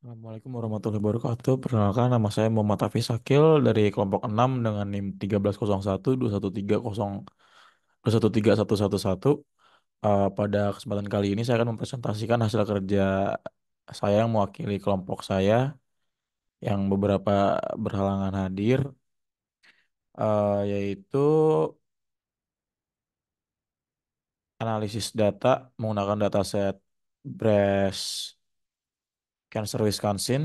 Assalamualaikum warahmatullahi wabarakatuh. Perkenalkan nama saya Muhammad Hafiz Sakil dari kelompok 6 dengan NIM 1301 213 Pada kesempatan kali ini saya akan mempresentasikan hasil kerja saya yang mewakili kelompok saya yang beberapa berhalangan hadir, yaitu analisis data menggunakan dataset Breast Cancer Wisconsin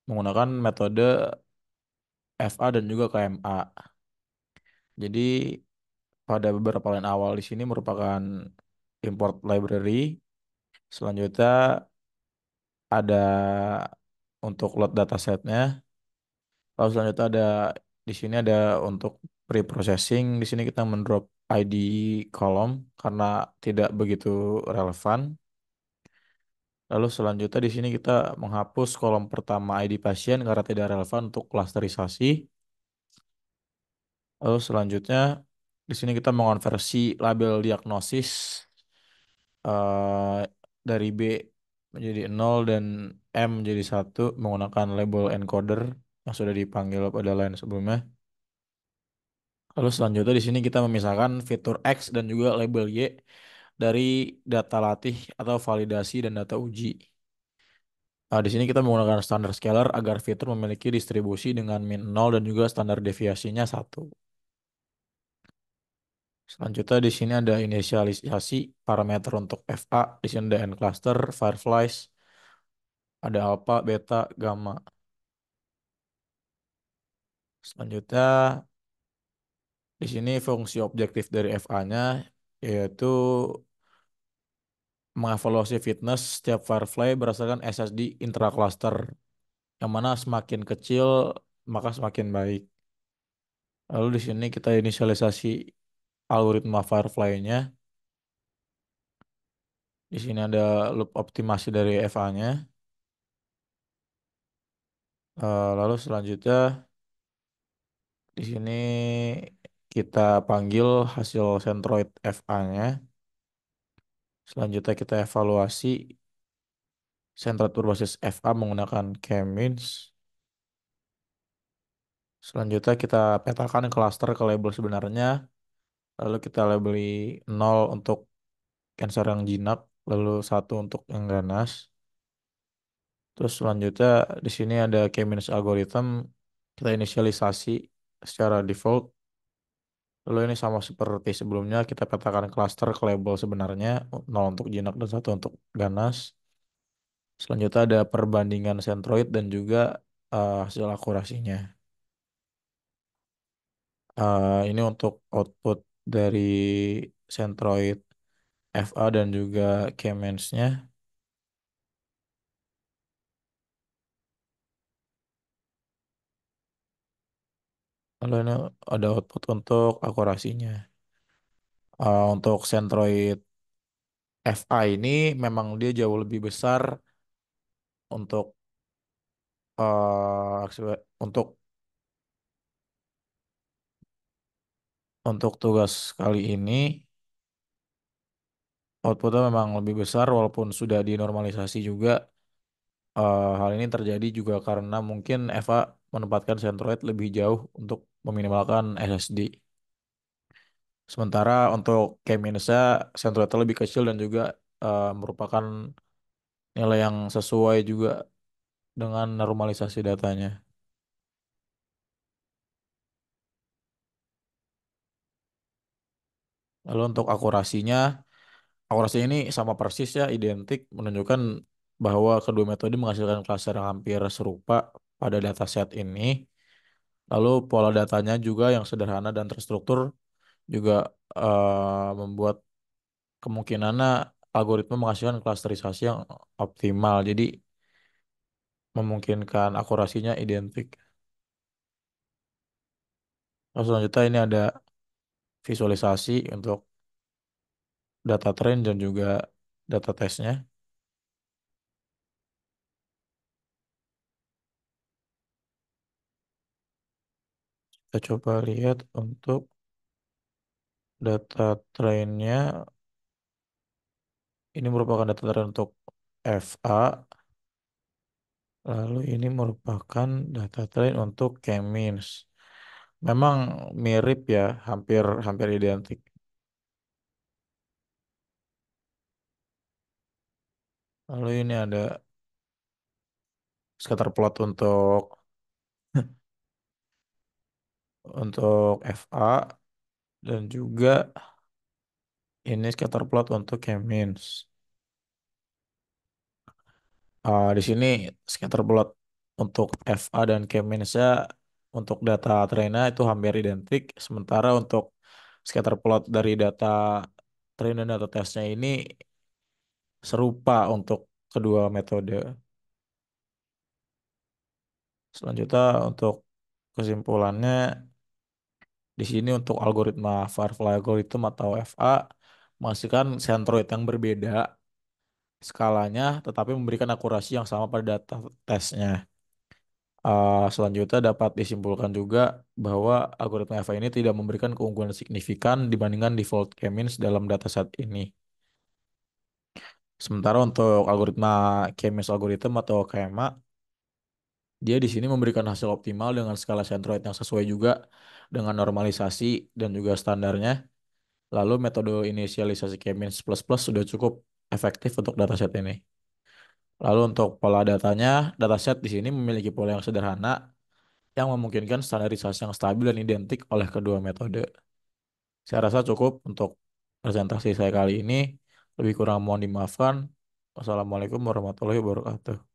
menggunakan metode FA dan juga KMA. Jadi pada beberapa line awal di sini merupakan import library. Selanjutnya ada untuk load datasetnya. Lalu selanjutnya ada di sini ada untuk pre-processing. Di sini kita mendrop ID column karena tidak begitu relevan. Lalu selanjutnya di sini kita menghapus kolom pertama ID pasien karena tidak relevan untuk klasterisasi. Lalu selanjutnya di sini kita mengonversi label diagnosis eh, dari B menjadi nol dan M menjadi satu menggunakan label encoder yang sudah dipanggil pada line sebelumnya. Lalu selanjutnya di sini kita memisahkan fitur X dan juga label Y dari data latih atau validasi dan data uji. Di sini kita menggunakan standar scalar agar fitur memiliki distribusi dengan min nol dan juga standar deviasinya satu. Selanjutnya di sini ada inisialisasi parameter untuk FA. Di sini ada N cluster, Fireflies, ada alpha, beta, gamma. Selanjutnya, di sini fungsi objektif dari FA-nya yaitu mengevaluasi fitness setiap Firefly berdasarkan SSD intracluster, yang mana semakin kecil maka semakin baik. Lalu di sini kita inisialisasi algoritma Firefly-nya. Di sini ada loop optimasi dari FA-nya. Lalu selanjutnya di sini kita panggil hasil centroid FA-nya. Selanjutnya kita evaluasi centroid berbasis FA menggunakan k-means. Selanjutnya kita petakan cluster ke label sebenarnya. Lalu kita labeli nol untuk cancer yang jinak, lalu satu untuk yang ganas. Terus selanjutnya di sini ada k-means algorithm. Kita inisialisasi secara default. Lalu ini sama seperti sebelumnya, kita petakan cluster ke label sebenarnya, nol untuk jinak dan satu untuk ganas. Selanjutnya ada perbandingan centroid dan juga hasil akurasinya. Ini untuk output dari centroid FA dan juga K-mens-nya. Lalu ini ada output untuk akurasinya. Untuk centroid FA ini memang dia jauh lebih besar untuk untuk tugas kali ini. Outputnya memang lebih besar walaupun sudah dinormalisasi juga. Hal ini terjadi juga karena mungkin Eva menempatkan Centroid lebih jauh untuk meminimalkan SSD. Sementara untuk K-nya Centroidnya lebih kecil dan juga merupakan nilai yang sesuai juga dengan normalisasi datanya. Lalu untuk akurasi ini sama persis ya, identik, menunjukkan bahwa kedua metode menghasilkan klaster yang hampir serupa pada dataset ini. Lalu pola datanya juga yang sederhana dan terstruktur juga membuat kemungkinannya algoritma menghasilkan klasterisasi yang optimal. Jadi memungkinkan akurasinya identik. Lalu selanjutnya ini ada visualisasi untuk data train dan juga data testnya. Kita coba lihat untuk data trainnya. Ini merupakan data train untuk FA. Lalu ini merupakan data train untuk K-means. Memang mirip ya, hampir hampir identik. Lalu ini ada scatter plot untuk FA dan juga ini scatter plot untuk K-means. Di sini scatter plot untuk FA dan K-means-nya untuk data trainnya itu hampir identik. Sementara untuk scatter plot dari data train dan data testnya ini serupa untuk kedua metode. Selanjutnya untuk kesimpulannya di sini untuk algoritma Firefly algorithm atau FA menghasilkan centroid yang berbeda skalanya tetapi memberikan akurasi yang sama pada data tesnya. Selanjutnya dapat disimpulkan juga bahwa algoritma FA ini tidak memberikan keunggulan signifikan dibandingkan default k-means dalam dataset ini. Sementara untuk algoritma k-means algorithm atau KMA, dia di sini memberikan hasil optimal dengan skala centroid yang sesuai juga dengan normalisasi dan juga standarnya. Lalu metode inisialisasi k-means plus plus sudah cukup efektif untuk dataset ini. Lalu untuk pola datanya, dataset di sini memiliki pola yang sederhana yang memungkinkan standarisasi yang stabil dan identik oleh kedua metode. Saya rasa cukup untuk presentasi saya kali ini. Lebih kurang mohon dimaafkan. Wassalamualaikum warahmatullahi wabarakatuh.